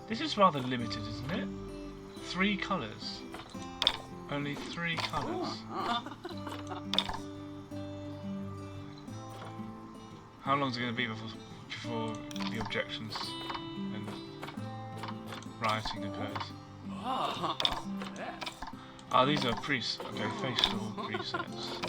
This is rather limited, isn't it? 3 colours. Only 3 colours. How long is it going to be before the objections and rioting occurs? Ah, these are okay, facial presets.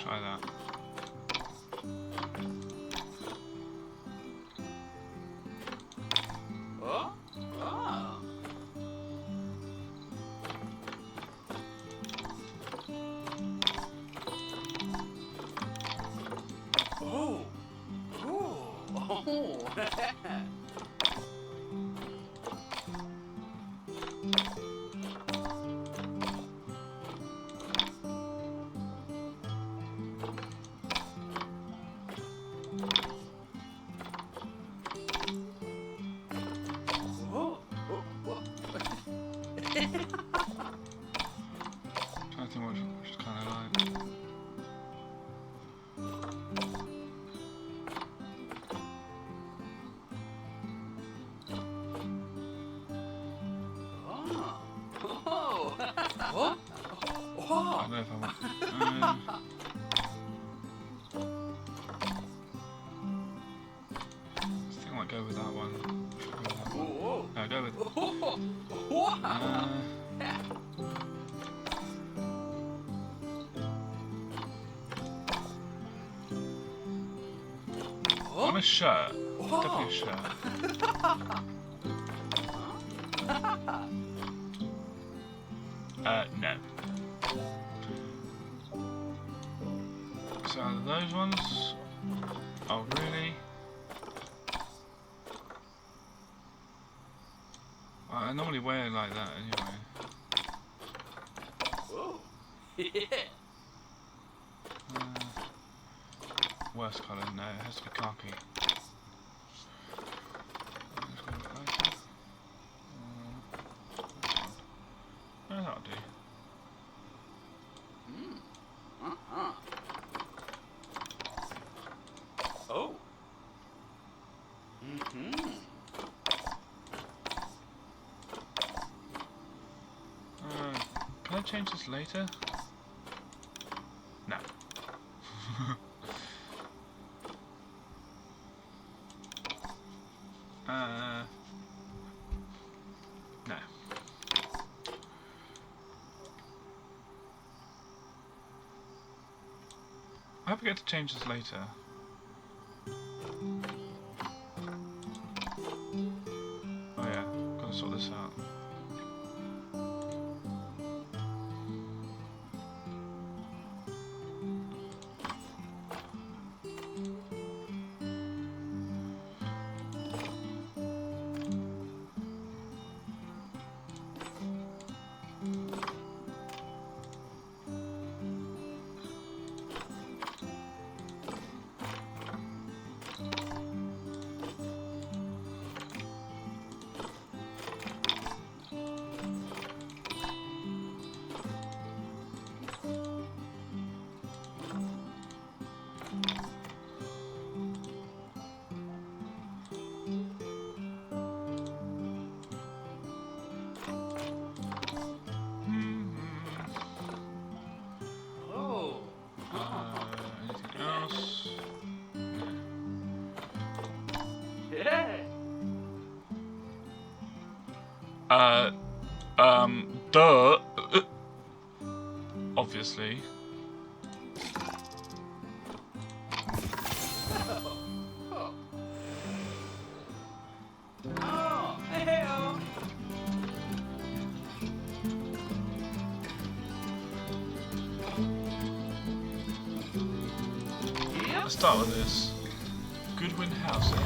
Try that. Trying to think which is kind of like. I don't know if I want. I think I might go with that one. Should I go with that one? No, go with. On a shirt. Definitely a shirt. No. So those ones. Oh really? I normally wear it like that anyway. Whoa. Yeah. Worst colour, no, it has to be khaki. No, that'll do. Oh. Can I change this later? No. No. I hope I get to change this later. Oh yeah, gotta sort this out. Anything else? Yeah. Duh. Obviously. Let's start with this. Goodwin House, eh?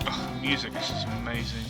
Oh, the music is just amazing.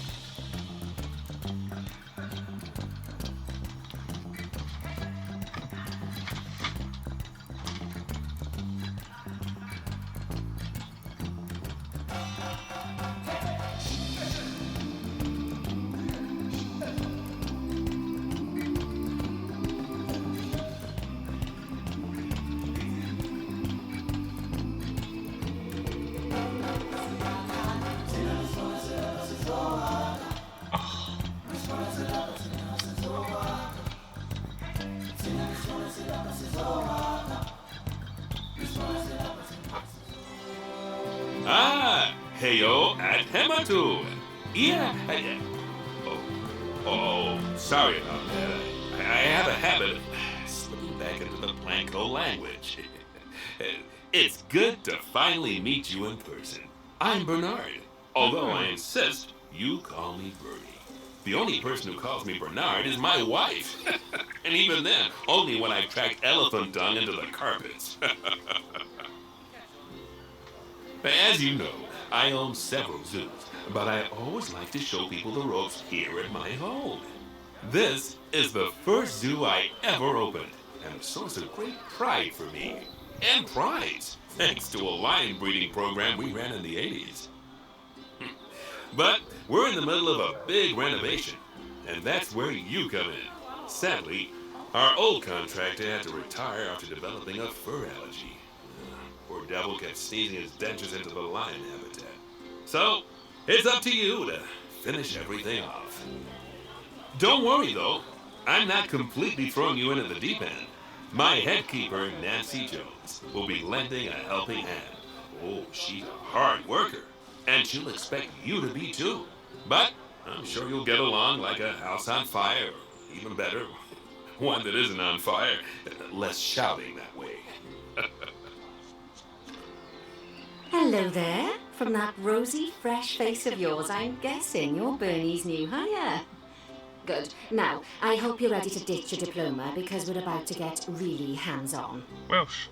Ah, heyo at Hematu. Yeah. Sorry about that. I have a habit of slipping back into the Blanco language. It's good to finally meet you in person. I'm Bernard, although I insist you call me Bernie. The only person who calls me Bernard is my wife. And even then, only when I've tracked elephant dung into the carpets. As you know, I own several zoos, but I always like to show people the ropes here at my home. This is the first zoo I ever opened, and a source of great pride for me. And prize, thanks to a lion breeding program we ran in the 80s. But we're in the middle of a big renovation, and that's where you come in. Sadly, our old contractor had to retire after developing a fur allergy. Poor devil kept sneezing his dentures into the lion habitat. So, it's up to you to finish everything off. Don't worry though, I'm not completely throwing you into the deep end. My head keeper, Nancy Jones, will be lending a helping hand. Oh, she's a hard worker, and she'll expect you to be too. But I'm sure you'll get along like a house on fire, or even better, one that isn't on fire. Less shouting that way. Hello there. From that rosy, fresh face of yours, I'm guessing you're Bernie's new hire. Good. Now, I hope you're ready to ditch your diploma because we're about to get really hands-on. Welsh.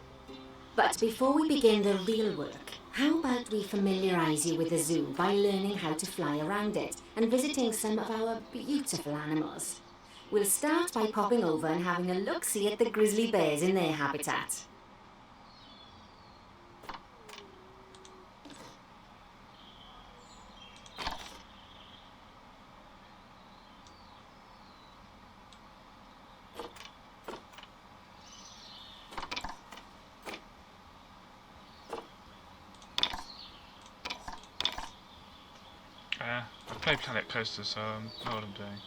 But before we begin the real work, how about we familiarise you with the zoo by learning how to fly around it and visiting some of our beautiful animals? We'll start by popping over and having a look-see at the grizzly bears in their habitat. I play Planet Coaster, so I know what I'm doing.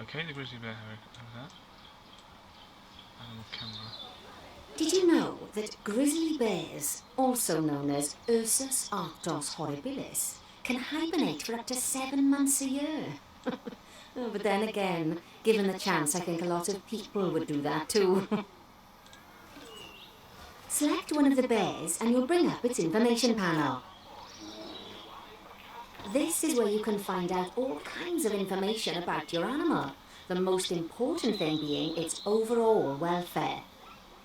Okay, the grizzly bear have that. Animal camera. Did you know that grizzly bears, also known as Ursus arctos horribilis, can hibernate for up to 7 months a year? Oh, but then again, given the chance, I think a lot of people would do that too. Select one of the bears and you'll bring up its information panel. This is where you can find out all kinds of information about your animal, the most important thing being its overall welfare.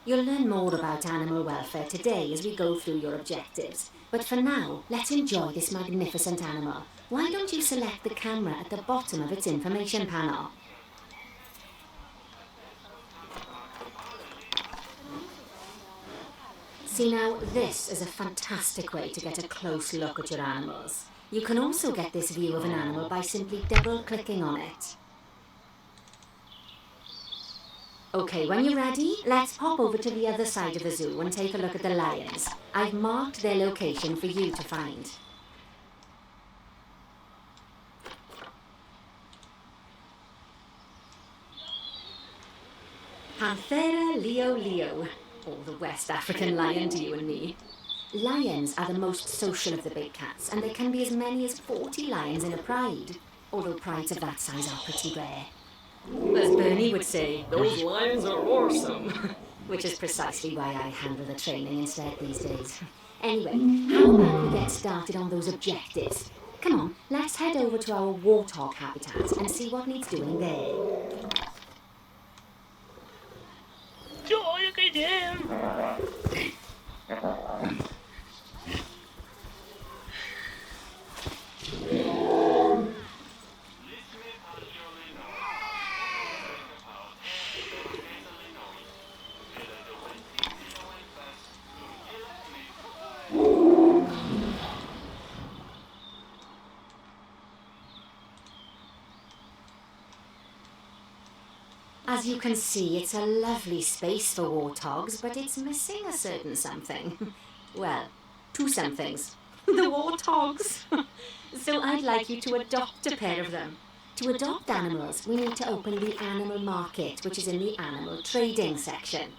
You'll learn more about animal welfare today as we go through your objectives, but for now, let's enjoy this magnificent animal. Why don't you select the camera at the bottom of its information panel? See now, this is a fantastic way to get a close look at your animals. You can also get this view of an animal by simply double-clicking on it. Okay, when you're ready, let's pop over to the other side of the zoo and take a look at the lions. I've marked their location for you to find. Panthera leo leo, or the West African lion to you and me. Lions are the most social of the big cats, and there can be as many as 40 lions in a pride, although prides of that size are pretty rare. As Bernie would say, those lions are awesome. Which is precisely why I handle the training instead these days. Anyway, how about we get started on those objectives? Come on, let's head over to our warthog habitat and see what needs doing there. Joy, look at him! As you can see, it's a lovely space for warthogs, but it's missing a certain something. Well, two somethings. The warthogs! So I'd like you to adopt a pair of them. To adopt animals, we need to open the animal market, which is in the animal trading section.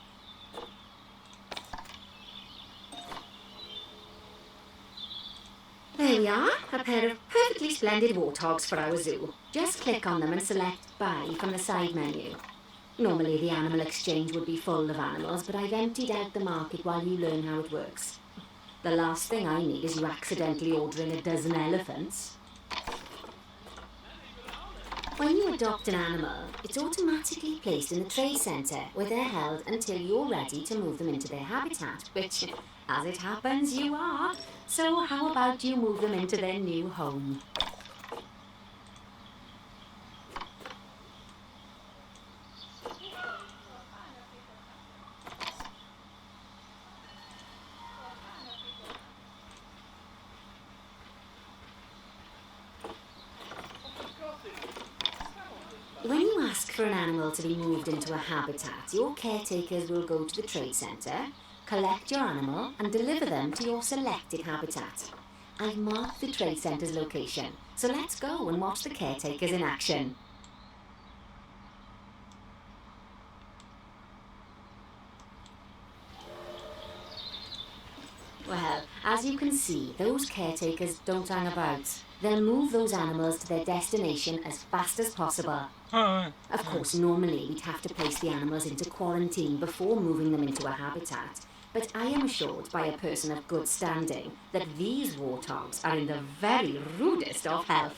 There we are, a pair of perfectly splendid warthogs for our zoo. Just click on them and select Buy from the side menu. Normally the animal exchange would be full of animals, but I've emptied out the market while you learn how it works. The last thing I need is you accidentally ordering a dozen elephants. When you adopt an animal, it's automatically placed in the trade centre, where they're held until you're ready to move them into their habitat, which, as it happens, you are. So how about you move them into their new home? When you ask for an animal to be moved into a habitat, your caretakers will go to the trade centre, collect your animal and deliver them to your selected habitat. I've marked the trade centre's location, so let's go and watch the caretakers in action. Well, as you can see, those caretakers don't hang about. They'll move those animals to their destination as fast as possible. Of course, normally we'd have to place the animals into quarantine before moving them into a habitat, but I am assured by a person of good standing that these warthogs are in the very rudest of health.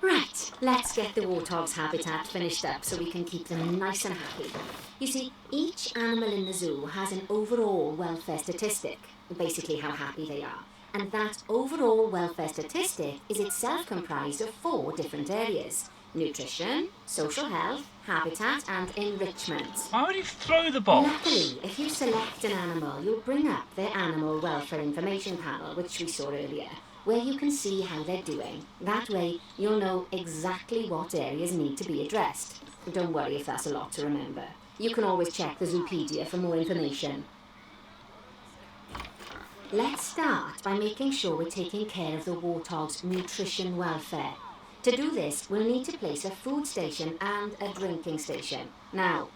Right, let's get the warthog's habitat finished up so we can keep them nice and happy. You see, each animal in the zoo has an overall welfare statistic, basically how happy they are. And that overall welfare statistic is itself comprised of 4 different areas: nutrition, social health, habitat and enrichment. Why would he throw the box? Luckily, if you select an animal, you'll bring up their animal welfare information panel, which we saw earlier, where you can see how they're doing. That way, you'll know exactly what areas need to be addressed. Don't worry if that's a lot to remember. You can always check the Zoopedia for more information. Let's start by making sure we're taking care of the warthog's nutrition welfare. To do this, we'll need to place a food station and a drinking station. Now,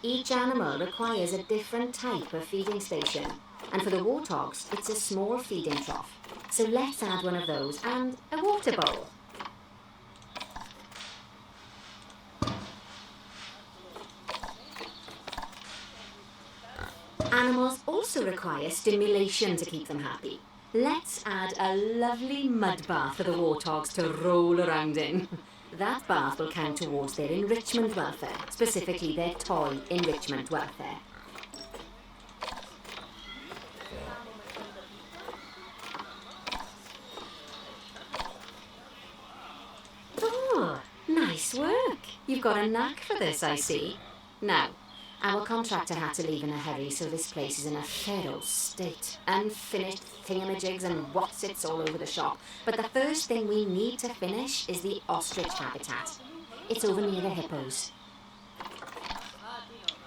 each animal requires a different type of feeding station, and for the warthogs, it's a small feeding trough. So let's add one of those and a water bowl. Animals also require stimulation to keep them happy. Let's add a lovely mud bath for the warthogs to roll around in. That bath will count towards their enrichment welfare, specifically their toy enrichment welfare. Oh, nice work. You've got a knack for this, I see. Now, our contractor had to leave in a hurry, so this place is in a feral state. Unfinished thingamajigs and what's-its all over the shop. But the first thing we need to finish is the ostrich habitat. It's over near the hippos.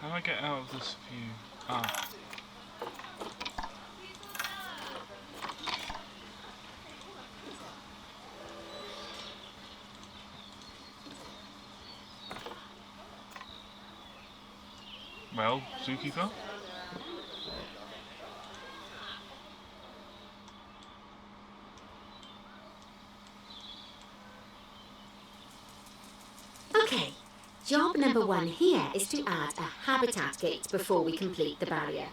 How do I get out of this view? Ah. Well, zookeeper? Okay, job number 1 here is to add a habitat gate before we complete the barrier.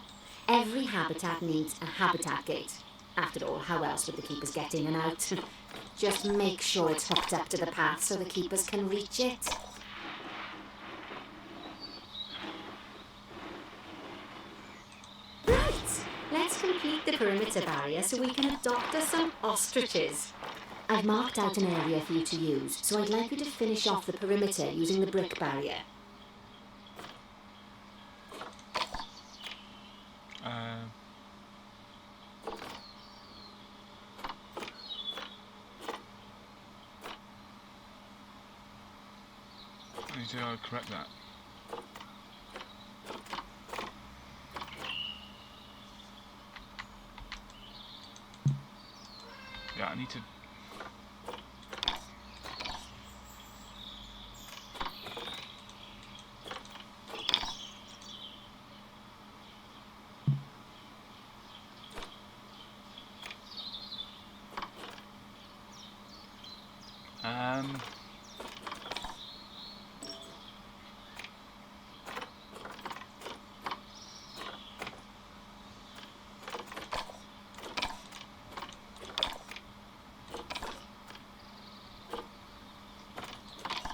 Every habitat needs a habitat gate. After all, how else would the keepers get in and out? Just make sure it's hooked up to the path so the keepers can reach it. Right, let's complete the perimeter barrier so we can adopt us some ostriches. I've marked out an area for you to use, so I'd like you to finish off the perimeter using the brick barrier. I need to correct that. Yeah, I need to...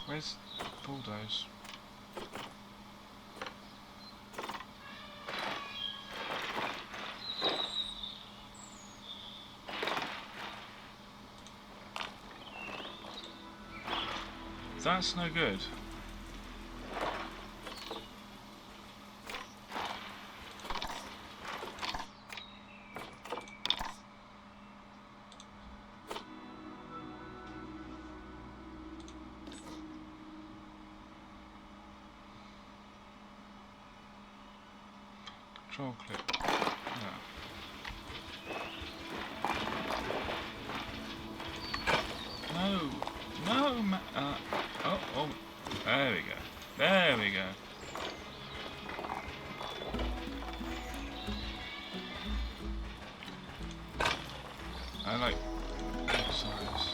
Where's bulldoze? That's no good. Control click. Yeah. No, no, oh, there we go. There we go. I like size.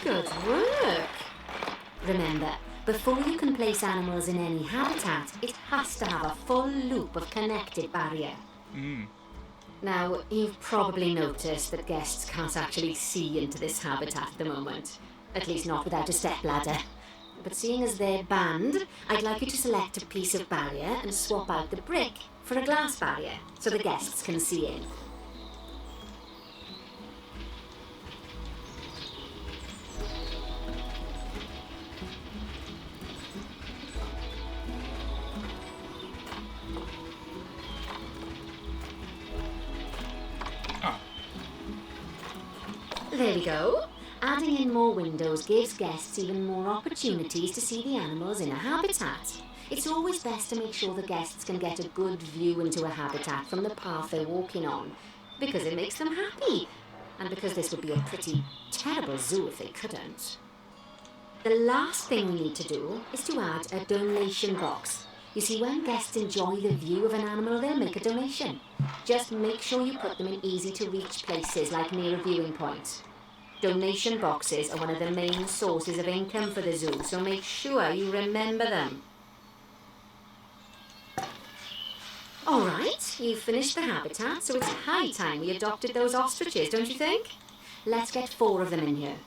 Good work! Remember, before you can place animals in any habitat, it has to have a full loop of connected barrier. Now, you've probably noticed that guests can't actually see into this habitat at the moment. At least not without a stepladder. But seeing as they're banned, I'd like you to select a piece of barrier and swap out the brick for a glass barrier, so the guests can see in. There we go. Adding in more windows gives guests even more opportunities to see the animals in a habitat. It's always best to make sure the guests can get a good view into a habitat from the path they're walking on, because it makes them happy, and because this would be a pretty terrible zoo if they couldn't. The last thing we need to do is to add a donation box. You see, when guests enjoy the view of an animal, they'll make a donation. Just make sure you put them in easy-to-reach places like near a viewing point. Donation boxes are one of the main sources of income for the zoo, so make sure you remember them. Alright, you've finished the habitat, so it's high time we adopted those ostriches, don't you think? Let's get 4 of them in here.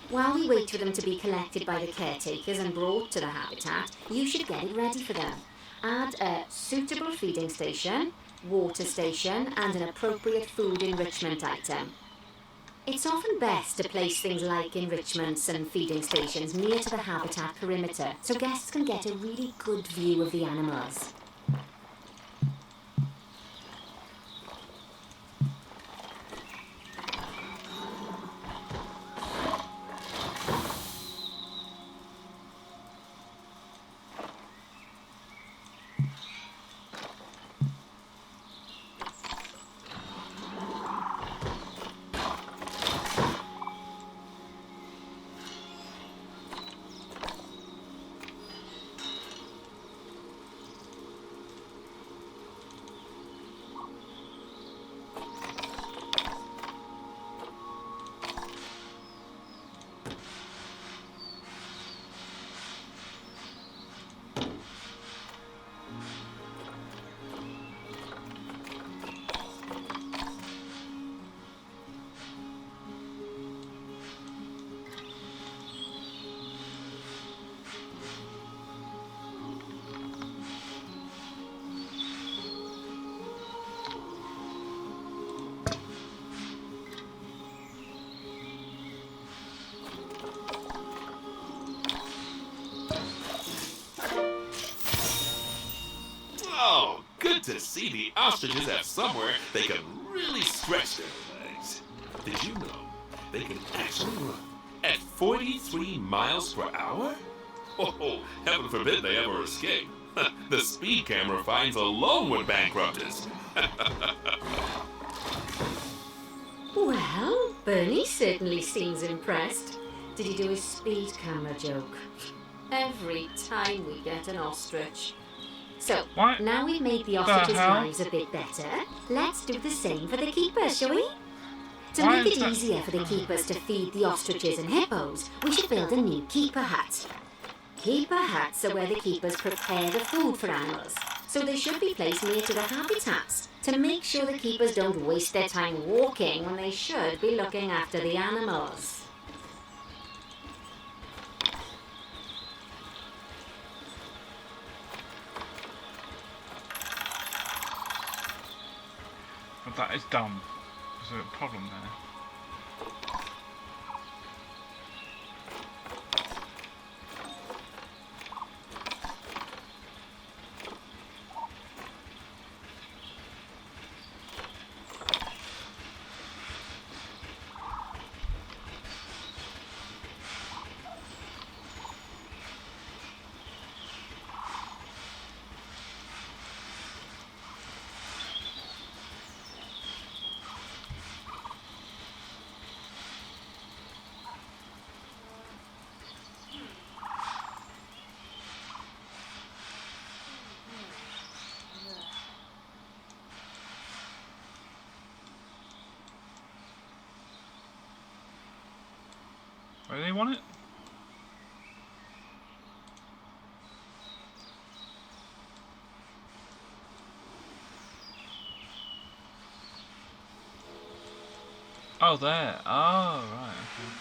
While we wait for them to be collected by the caretakers and brought to the habitat, you should get it ready for them. Add a suitable feeding station, water station, and an appropriate food enrichment item. It's often best to place things like enrichments and feeding stations near to the habitat perimeter so guests can get a really good view of the animals. Oh, good to see the ostriches have somewhere they can really stretch their legs. Did you know they can actually run at 43 miles per hour? Oh, heaven forbid they ever escape. The speed camera fines alone would bankrupt us. Well, Bernie certainly seems impressed. Did he do his speed camera joke? Every time we get an ostrich. So, What now we've made the the ostriches' hell? lives a bit better, let's do the same for the keepers, shall we? To Why make is it that- easier for the keepers to feed the ostriches and hippos, we should build a new keeper hut. Keeper huts are where the keepers prepare the food for animals, so they should be placed near to the habitats to make sure the keepers don't waste their time walking when they should be looking after the animals. But that is dumb. There's a problem there. Where do they want it? Oh, there. Oh, right. Okay.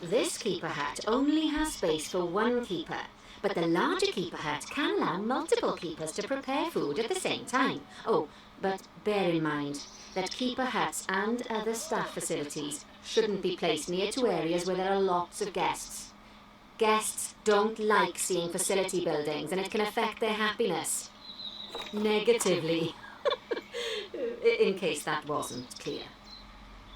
This keeper hut only has space for one keeper, but the larger keeper hut can allow multiple keepers to prepare food at the same time. Oh, but bear in mind that keeper huts and other staff facilities shouldn't be placed near to areas where there are lots of guests. Guests don't like seeing facility buildings, and it can affect their happiness negatively. In case that wasn't clear.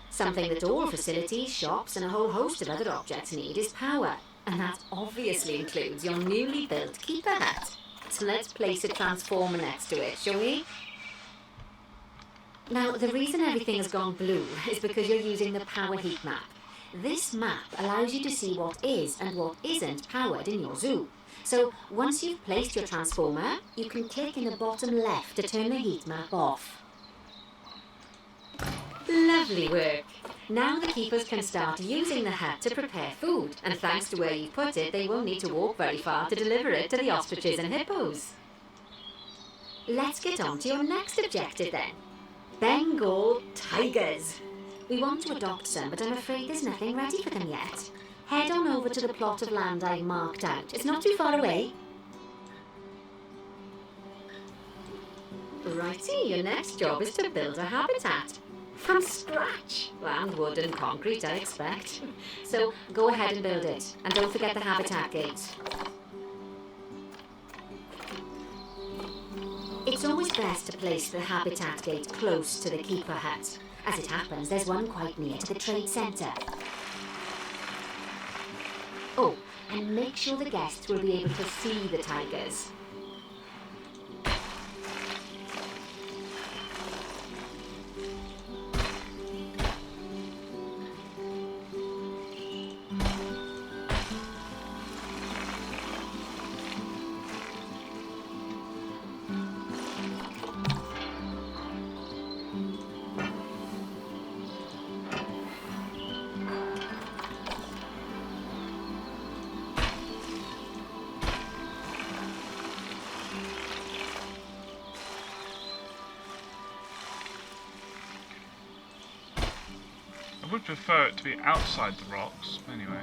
Something that all facilities, shops, and a whole host of other objects need is power, and that obviously includes your newly built keeper hut. So let's place a transformer next to it, shall we? Now, the reason everything has gone blue is because you're using the power heat map. This map allows you to see what is and what isn't powered in your zoo. So once you've placed your transformer, you can click in the bottom left to turn the heat map off. Lovely work. Now the keepers can start using the hut to prepare food, and thanks to where you put it, they won't need to walk very far to deliver it to the ostriches and hippos. Let's get on to your next objective then. Bengal tigers. We want to adopt some, but I'm afraid there's nothing ready for them yet. Head on over to the plot of land I've marked out. It's not too far away. Righty, your next job is to build a habitat. From scratch. And wood and concrete, I expect. So go ahead and build it. And don't forget the habitat gate. It's always best to place the habitat gate close to the keeper hut. As it happens, there's one quite near to the trade centre. Oh, and make sure the guests will be able to see the tigers. I would prefer it to be outside the rocks, anyway.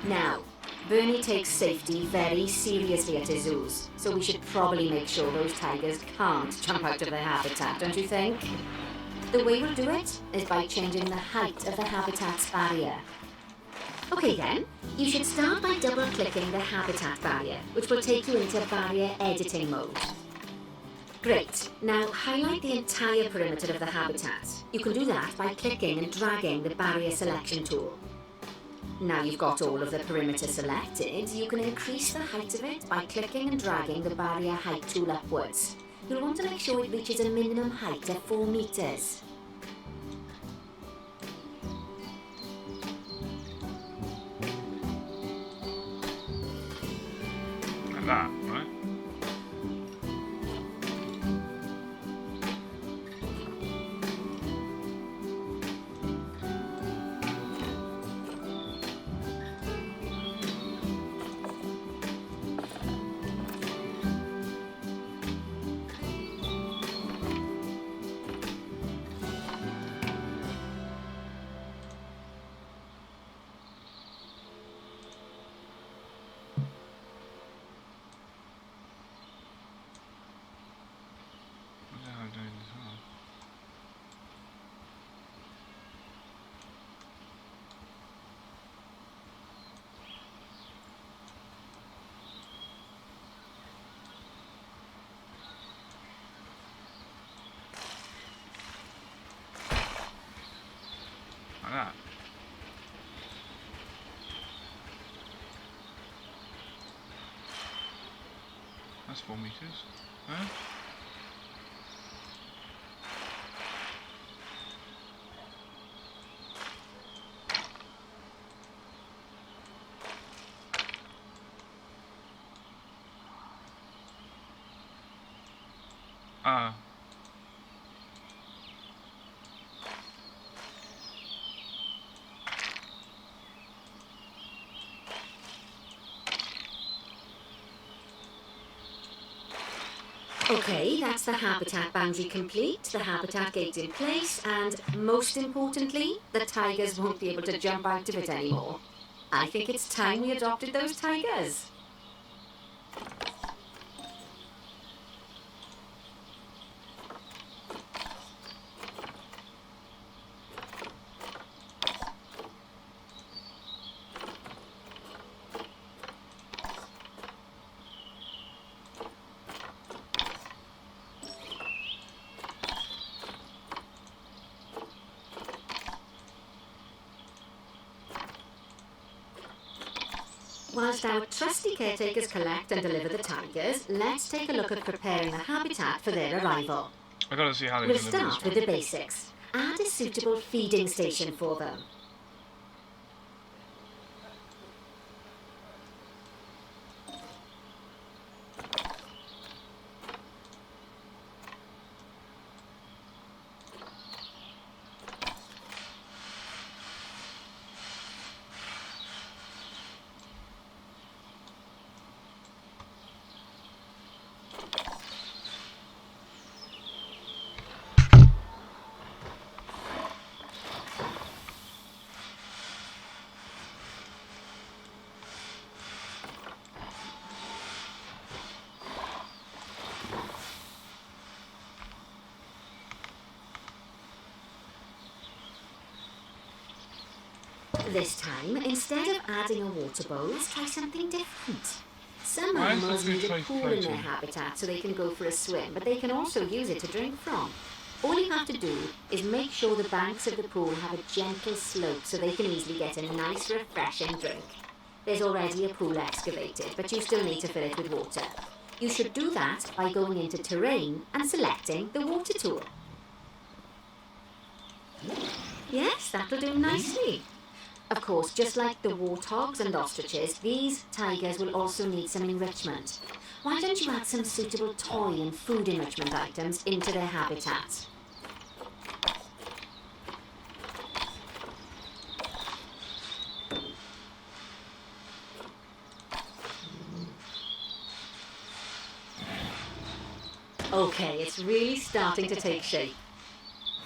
Now, Bernie takes safety very seriously at his zoos, so we should probably make sure those tigers can't jump out of their habitat, don't you think? The way we'll do it is by changing the height of the habitat's barrier. Okay then, you should start by double-clicking the habitat barrier, which will take you into barrier editing mode. Great, now highlight the entire perimeter of the habitat. You can do that by clicking and dragging the barrier selection tool. Now you've got all of the perimeter selected, you can increase the height of it by clicking and dragging the barrier height tool upwards. You'll want to make sure it reaches a minimum height of 4 meters. Like that, right? What the hell am I doing this on? Like that. That's 4 meters. Huh? Ah. Okay, that's the habitat boundary complete, the habitat gate in place, and most importantly, the tigers won't be able to jump out of it anymore. I think it's time we adopted those tigers. Whilst our trusty caretakers collect and deliver the tigers, let's take a look at preparing the habitat for their arrival. I gotta see how they We'll deliver this start with one. the basics. Add a suitable feeding station for them. This time, instead of adding a water bowl, let's try something different. Some Why is animals this need a place pool in their floating? habitat so they can go for a swim, but they can also use it to drink from. All you have to do is make sure the banks of the pool have a gentle slope so they can easily get a nice, refreshing drink. There's already a pool excavated, but you still need to fill it with water. You should do that by going into terrain and selecting the water tool. Yes, that'll do nicely. Of course, just like the warthogs and ostriches, these tigers will also need some enrichment. Why don't you add some suitable toy and food enrichment items into their habitat? Okay, it's really starting to take shape.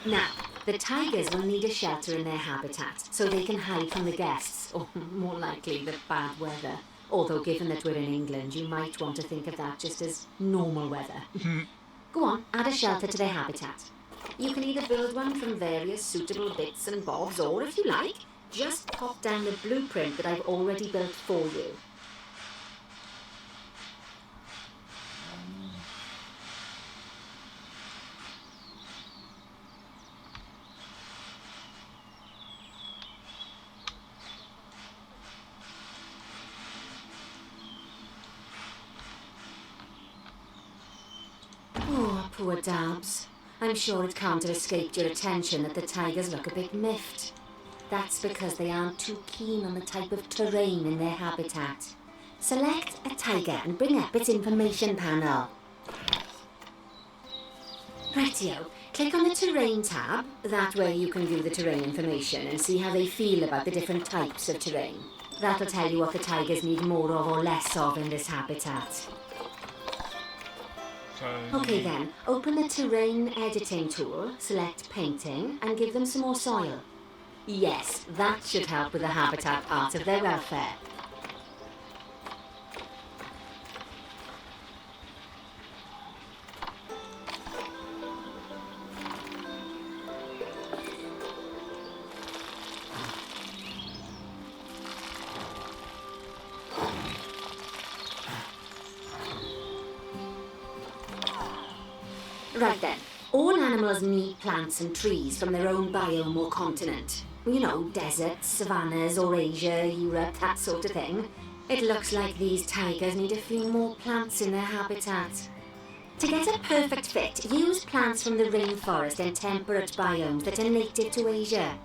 Now, the tigers will need a shelter in their habitat so they can hide from the guests, or more likely the bad weather. Although given that we're in England, you might want to think of that just as normal weather. Go on, add a shelter to their habitat. You can either build one from various suitable bits and bobs, or if you like, just pop down the blueprint that I've already built for you. Oh, poor Dabs. I'm sure it can't have escaped your attention that the tigers look a bit miffed. That's because they aren't too keen on the type of terrain in their habitat. Select a tiger and bring up its information panel. Rightio, click on the terrain tab. That way you can view the terrain information and see how they feel about the different types of terrain. That'll tell you what the tigers need more of or less of in this habitat. Okay then, open the terrain editing tool, select painting, and give them some more soil. Yes, that should help with the habitat part of their welfare. Right then, all animals need plants and trees from their own biome or continent. You know, deserts, savannas, or Asia, Europe, that sort of thing. It looks like these tigers need a few more plants in their habitat. To get a perfect fit, use plants from the rainforest and temperate biomes that are native to Asia.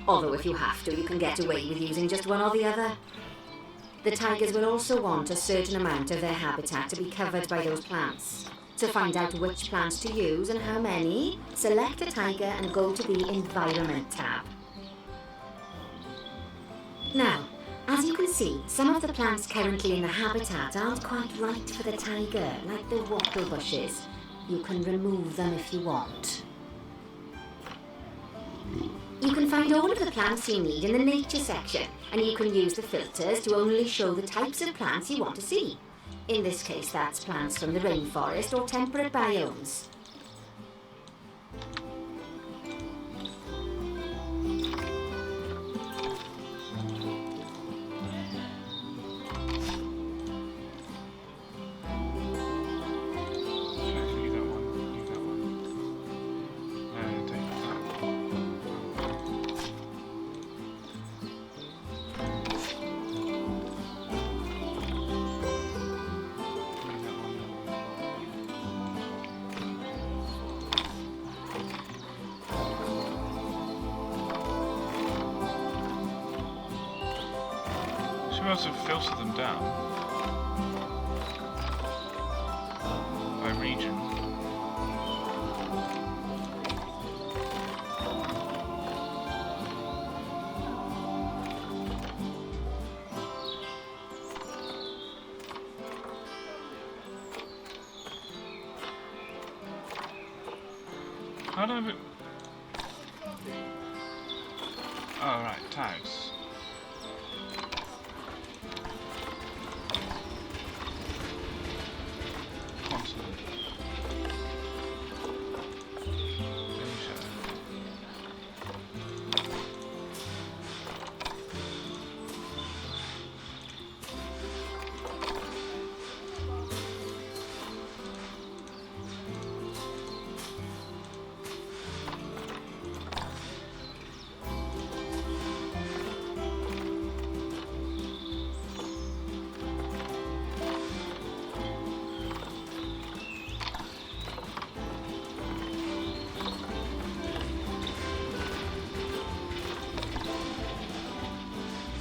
Although if you have to, you can get away with using just one or the other. The tigers will also want a certain amount of their habitat to be covered by those plants. To find out which plants to use and how many, select a tiger and go to the Environment tab. Now, As you can see, some of the plants currently in the habitat aren't quite right for the tiger, like the wattle bushes. You can remove them if you want. You can find all of the plants you need in the nature section, and you can use the filters to only show the types of plants you want to see. In this case, that's plants from the rainforest or temperate biomes. Should we also filter them down by region? How do I... Oh, right, tags. Continent. Asia.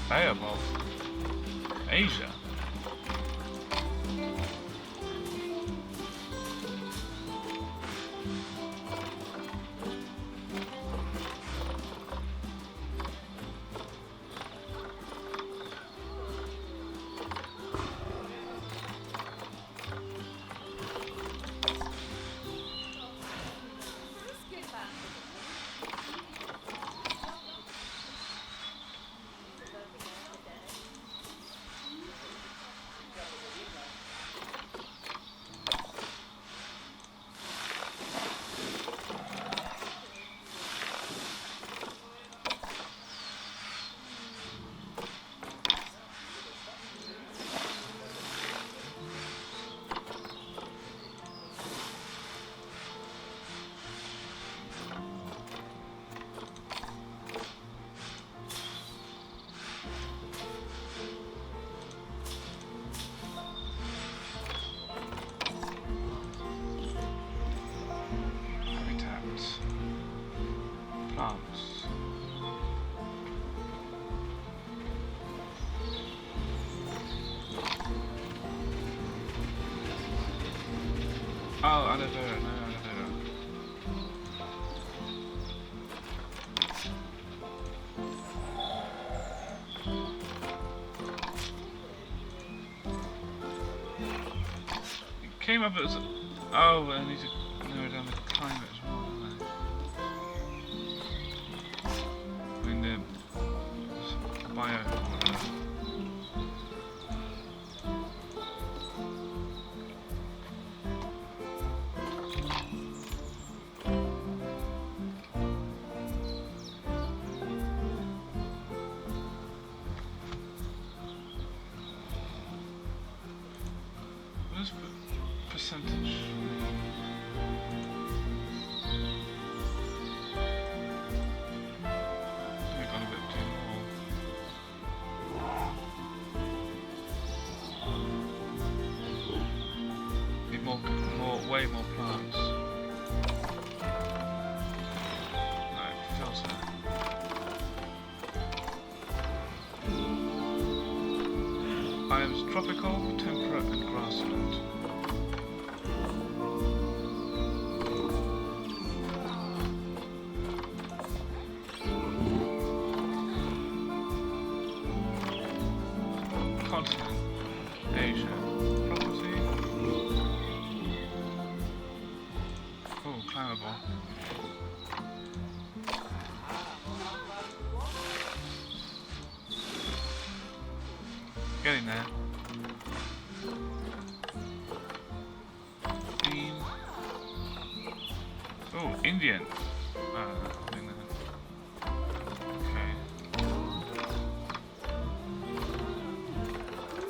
Beowulf. Asia. Plants. Oh, I don't know. No, I don't know. It came up as... Oh, I need to narrow down the climate as well, don't I? I mean, the bio... Let's put percentage. We've gone a bit too more. Need way more plants. No, filter. Biomes tropical, temperate, and grassland. doing there? Beam. Oh, Indian. Okay.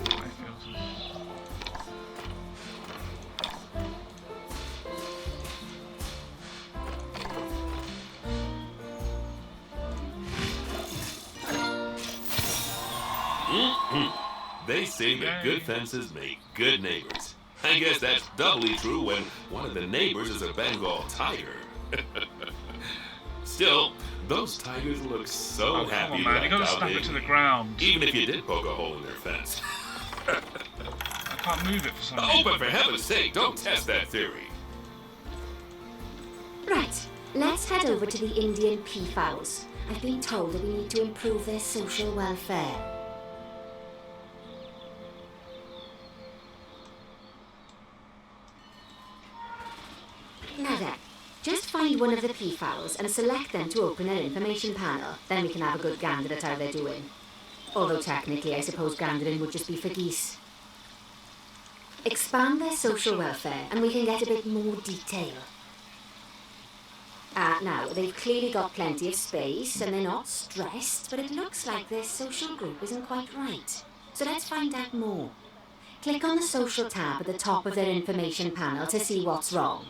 High filters. They say that good fences make good neighbors. I guess that's doubly true when one of the neighbors is a Bengal tiger. Still, those tigers look so Oh, come happy on, man. You gotta left out snap it to the lately, ground. even if you did poke a hole in their fence. I can't move it for some Oh, reason. but for heaven's sake, don't test that theory. Right, let's head over to the Indian peafowls. I've been told that we need to improve their social welfare. Now then, just find one of the peafowls and select them to open their information panel. Then we can have a good gander at how they're doing. Although technically, I suppose gandering would just be for geese. Expand their social welfare and we can get a bit more detail. Now, they've clearly got plenty of space and they're not stressed, but it looks like their social group isn't quite right. So let's find out more. Click on the social tab at the top of their information panel to see what's wrong.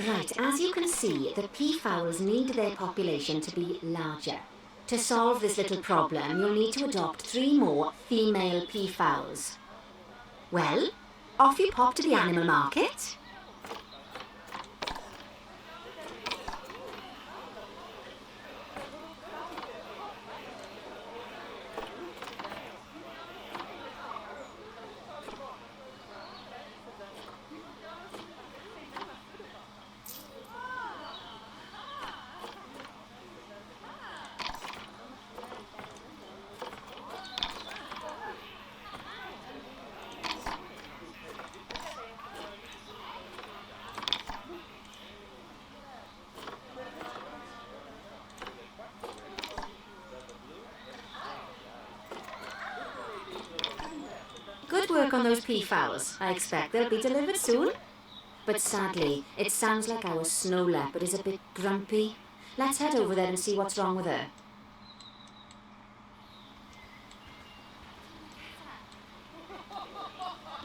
Right, as you can see, the peafowls need their population to be larger. To solve this little problem, you'll need to adopt 3 more female peafowls. Well, off you pop to the animal market. Good work on those peafowls. I expect they'll be delivered soon. But sadly, it sounds like our snow leopard is a bit grumpy. Let's head over there and see what's wrong with her.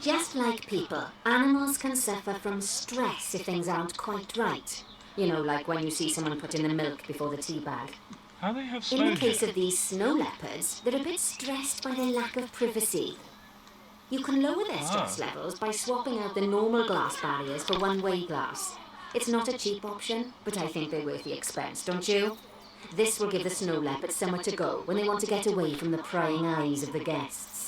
Just like people, animals can suffer from stress if things aren't quite right. You know, like when you see someone put in the milk before the tea bag. How they have In the snow case here? of these snow leopards, they're a bit stressed by their lack of privacy. You can lower their stress levels by swapping out the normal glass barriers for one-way glass. It's not a cheap option, but I think they're worth the expense, don't you? This will give the snow leopards somewhere to go when they want to get away from the prying eyes of the guests.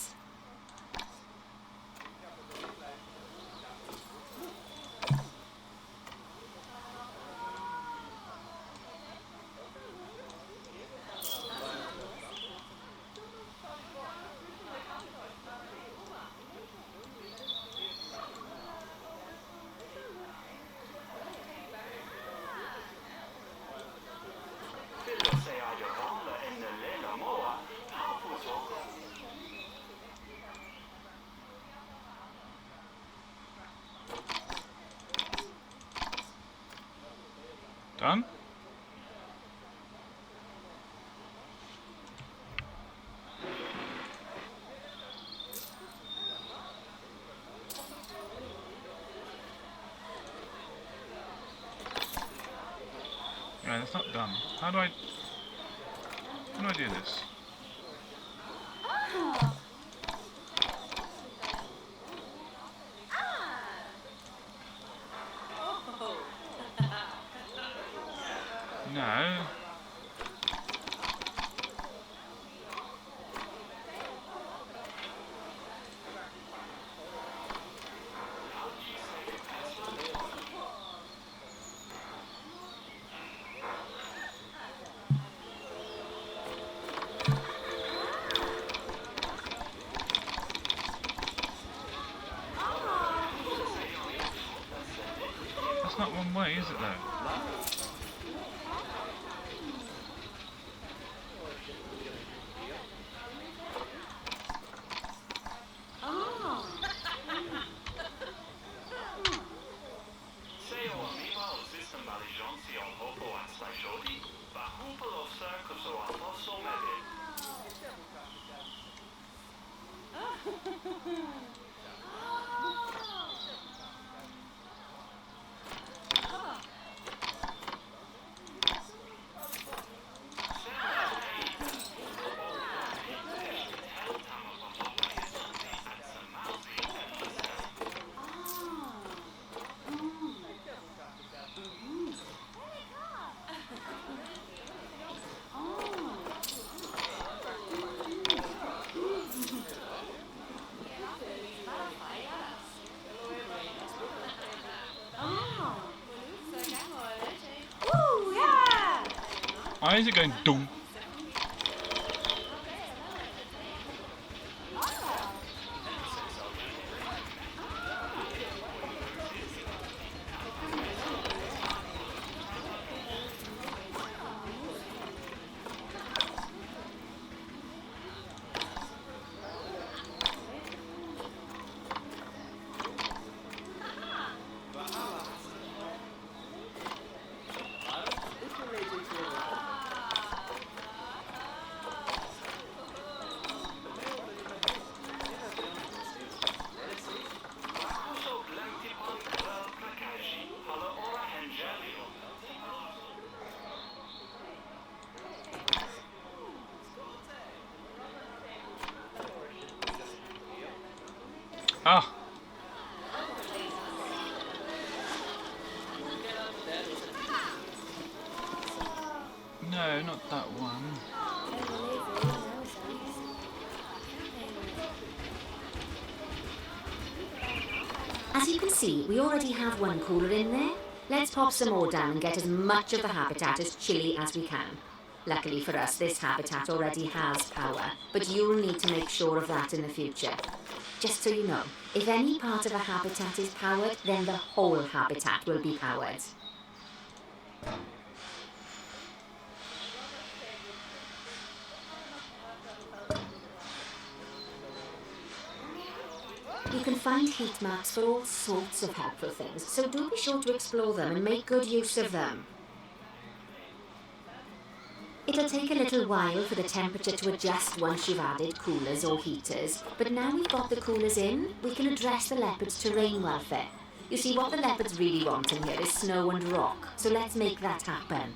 Done? Right, that's not done. How do I do this? No. It's not one way, is it though? Why is it going dong? Ah! No, not that one. As you can see, we already have one cooler in there. Let's pop some more down and get as much of the habitat as chilly as we can. Luckily for us, this habitat already has power, but you'll need to make sure of that in the future. Just so you know, if any part of a habitat is powered, then the whole habitat will be powered. You can find heat maps for all sorts of helpful things, so do be sure to explore them and make good use of them. It'll take a little while for the temperature to adjust once you've added coolers or heaters, but now we've got the coolers in, we can address the leopards' terrain welfare. You see, what the leopards really want in here is snow and rock, so let's make that happen.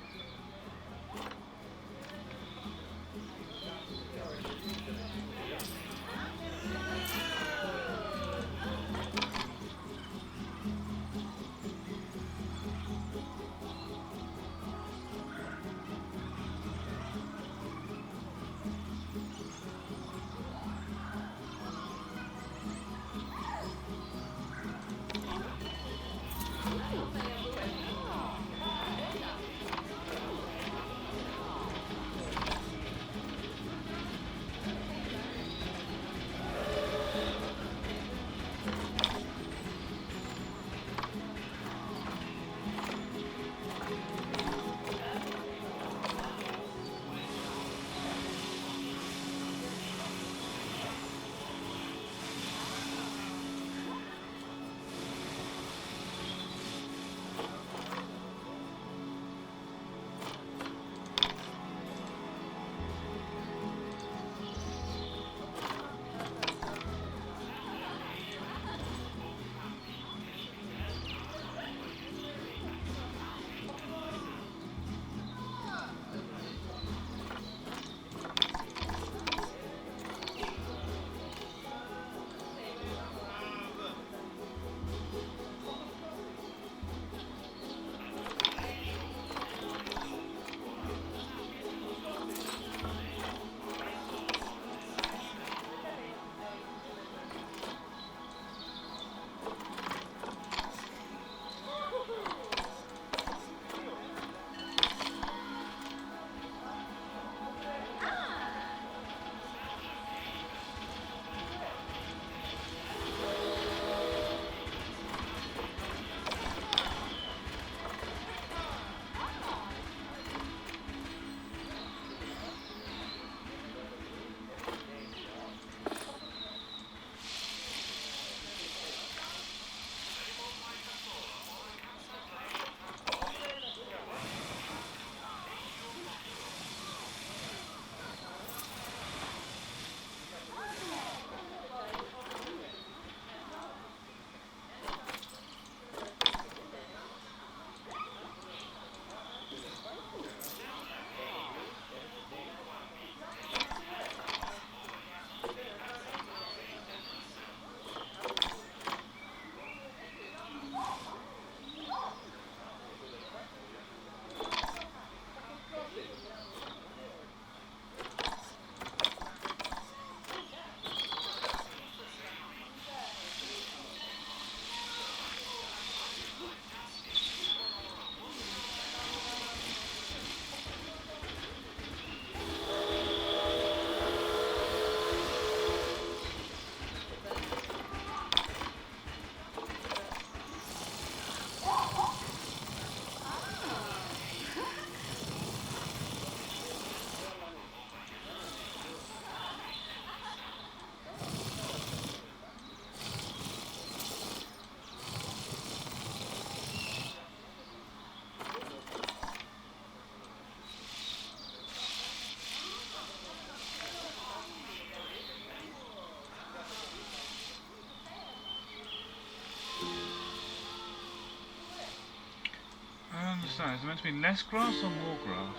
understand. Is it meant to be less grass or more grass?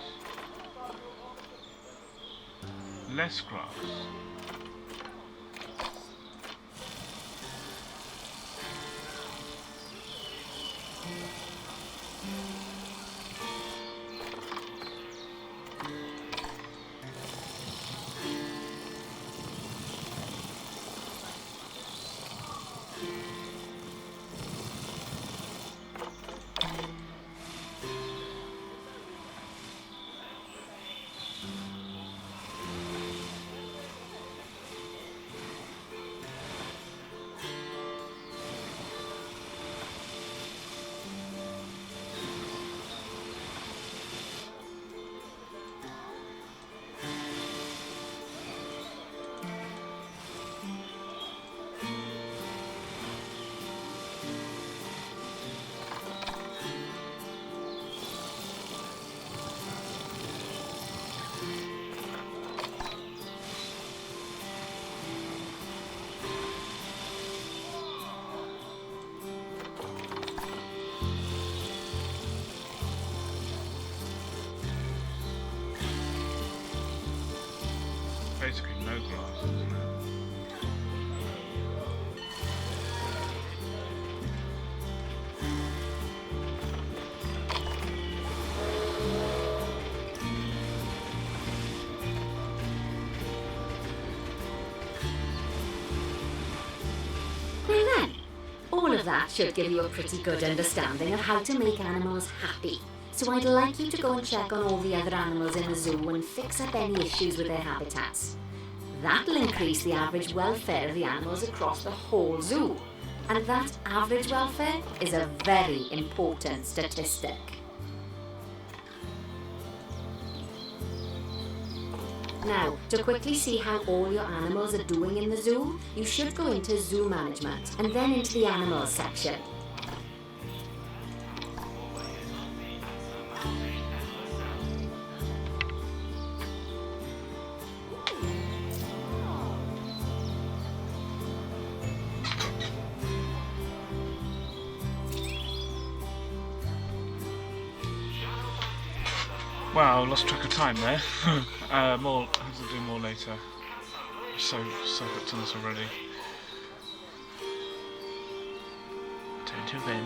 Less grass. Basically no grass, isn't it? Now then, all of that should give you a pretty good understanding of how to make animals happy. So I'd like you to go and check on all the other animals in the zoo and fix up any issues with their habitats. That'll increase the average welfare of the animals across the whole zoo. And that average welfare is a very important statistic. Now, to quickly see how all your animals are doing in the zoo, you should go into Zoo Management and then into the Animals section. Wow, lost track of time there. More, I have to do more later. So hooked on this already. Time to win.